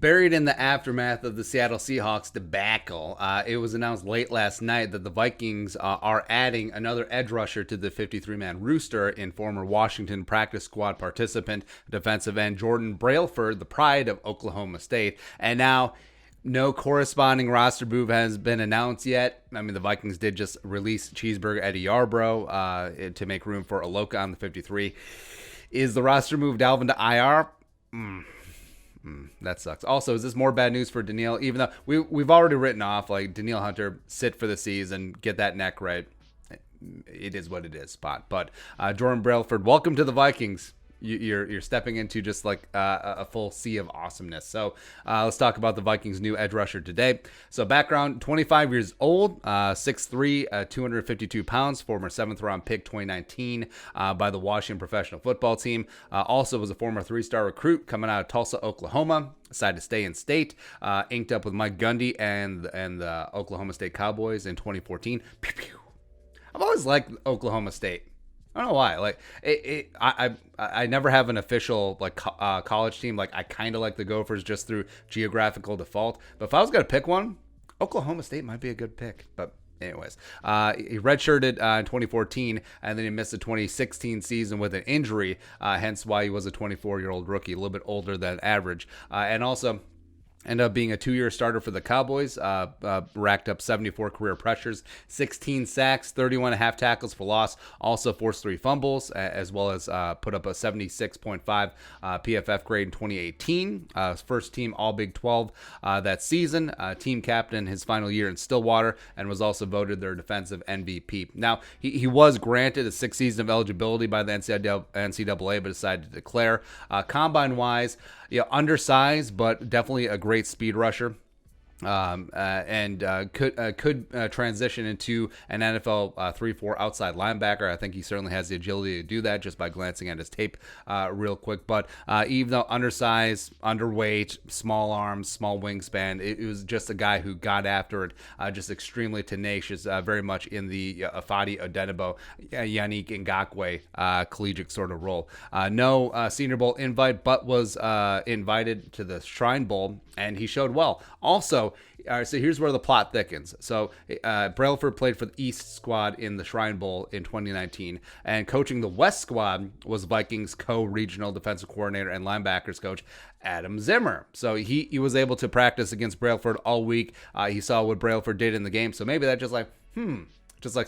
Buried in the aftermath of the Seattle Seahawks debacle, it was announced late last night that the Vikings are adding another edge rusher to the 53-man roster in former Washington practice squad participant, defensive end Jordan Brailford, the pride of Oklahoma State. And now, no corresponding roster move has been announced yet. I mean, the Vikings did just release Cheeseburger Eddie Yarbrough to make room for Aloka on the 53. Is the roster move Dalvin to IR? That sucks. Also, is this more bad news for Danielle? Even though we've already written off like Danielle Hunter, sit for the season, get that neck right. It is what it is, Spot. But Jordan Brailford, welcome to the Vikings. You're stepping into just like a full sea of awesomeness. So let's talk about the Vikings' new edge rusher today. So background, 25 years old, 6'3", 252 pounds, former 7th-round pick 2019 by the Washington Professional Football Team. Also was a former 3-star recruit coming out of Tulsa, Oklahoma. Decided to stay in state, inked up with Mike Gundy and the Oklahoma State Cowboys in 2014. Pew, pew. I've always liked Oklahoma State. I don't know why. Like I never have an official like college team. Like I kind of like the Gophers just through geographical default. But if I was gonna pick one, Oklahoma State might be a good pick. But anyways, he redshirted in 2014, and then he missed the 2016 season with an injury. Hence why he was a 24-year-old rookie, a little bit older than average, and also ended up being a 2-year starter for the Cowboys, racked up 74 career pressures, 16 sacks, 31 and a half tackles for loss, also forced 3 fumbles, as well as put up a 76.5 PFF grade in 2018. First team All Big 12 that season, team captain his final year in Stillwater, and was also voted their defensive MVP. Now, he was granted a 6th season of eligibility by the NCAA, but decided to declare. Combine-wise, undersized, but definitely a great speed rusher. And could transition into an NFL 3-4 outside linebacker. I think he certainly has the agility to do that just by glancing at his tape real quick. But even though undersized, underweight, small arms, small wingspan, it was just a guy who got after it, just extremely tenacious, very much in the Afadi Odenigbo, Yannick Ngakoue collegiate sort of role. No Senior Bowl invite, but was invited to the Shrine Bowl, and he showed well. Also, so here's where the plot thickens. So Brailford played for the East squad in the Shrine Bowl in 2019, and coaching the West squad was Vikings co-regional defensive coordinator and linebackers coach Adam Zimmer. So he was able to practice against Brailford all week. He saw what Brailford did in the game, so maybe that just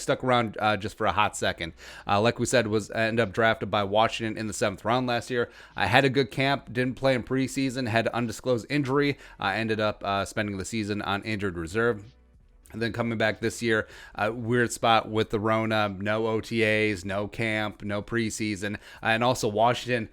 stuck around just for a hot second. Like we said, was ended up drafted by Washington in the 7th round last year. Had a good camp, didn't play in preseason, had an undisclosed injury, ended up spending the season on injured reserve. And then coming back this year, weird spot with the Rona, no OTAs, no camp, no preseason. And also Washington,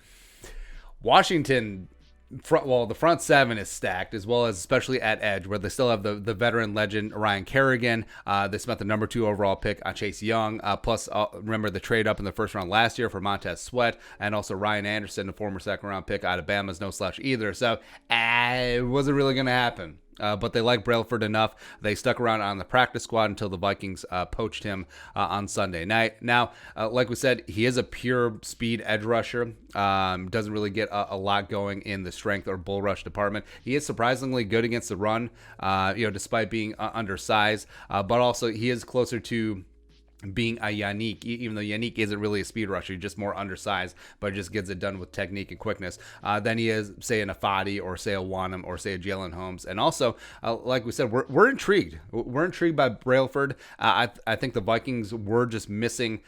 the front 7 is stacked, as well as especially at edge, where they still have the veteran legend Ryan Kerrigan. They spent the number 2 overall pick on Chase Young. Plus, remember the trade up in the 1st round last year for Montez Sweat, and also Ryan Anderson, the former 2nd round pick out of Bama's no slouch either. So it wasn't really going to happen. But they liked Brailford enough. They stuck around on the practice squad until the Vikings poached him on Sunday night. Now, like we said, he is a pure speed edge rusher. Doesn't really get a lot going in the strength or bull rush department. He is surprisingly good against the run, despite being undersized. But also, he is closer to being a Yannick, even though Yannick isn't really a speed rusher, he's just more undersized, but just gets it done with technique and quickness, than he is, say, an Afadi or, say, a Wanham or, say, a Jalen Holmes. And also, like we said, we're intrigued. We're intrigued by Brailford. I think the Vikings were just missing.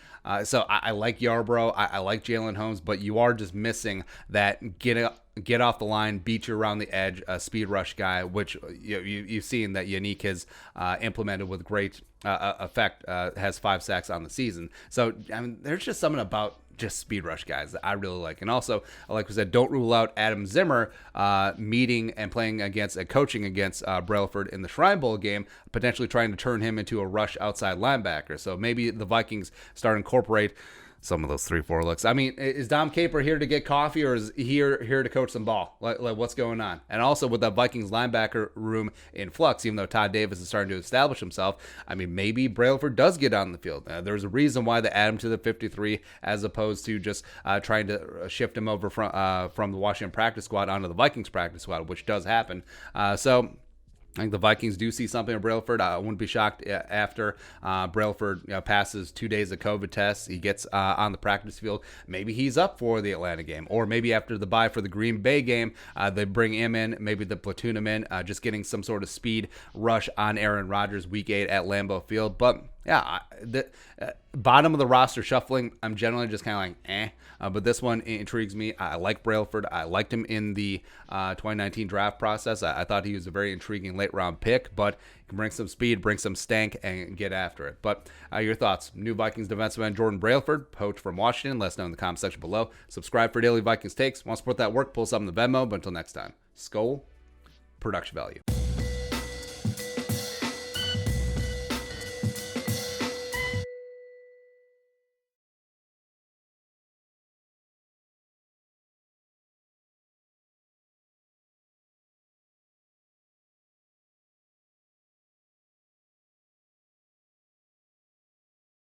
So I like Yarbrough. I like Jalen Holmes, but you are just missing that get off the line, beat you around the edge, speed rush guy, which you've seen that Yannick has implemented with great effect, has 5 sacks on the season. So, I mean, there's just something about just speed rush guys that I really like. And also, like we said, don't rule out Adam Zimmer meeting and playing against and coaching against Brailford in the Shrine Bowl game, potentially trying to turn him into a rush outside linebacker. So maybe the Vikings start to incorporate some of those 3-4 looks. I mean, is Dom Capers here to get coffee, or is he here to coach some ball? Like what's going on? And also with that Vikings linebacker room in flux, even though Todd Davis is starting to establish himself, I mean, maybe Brailford does get on the field. There's a reason why they add him to the 53 as opposed to just trying to shift him over from the Washington practice squad onto the Vikings practice squad, which does happen. So I think the Vikings do see something in Brailford. I wouldn't be shocked after Brailford passes 2 days of COVID tests. He gets on the practice field. Maybe he's up for the Atlanta game. Or maybe after the bye for the Green Bay game, they bring him in. Maybe they platoon him in, just getting some sort of speed rush on Aaron Rodgers week 8 at Lambeau Field. But yeah, the bottom of the roster shuffling, I'm generally just kind of like, but this one intrigues me. I like Brailford. I liked him in the 2019 draft process. I thought he was a very intriguing late round pick, but he can bring some speed, bring some stank, and get after it. But your thoughts? New Vikings defensive end Jordan Brailford, poached from Washington. Let us know in the comment section below. Subscribe for daily Vikings takes. Want to support that work? Pull us up in the Venmo. But until next time, Skol, production value.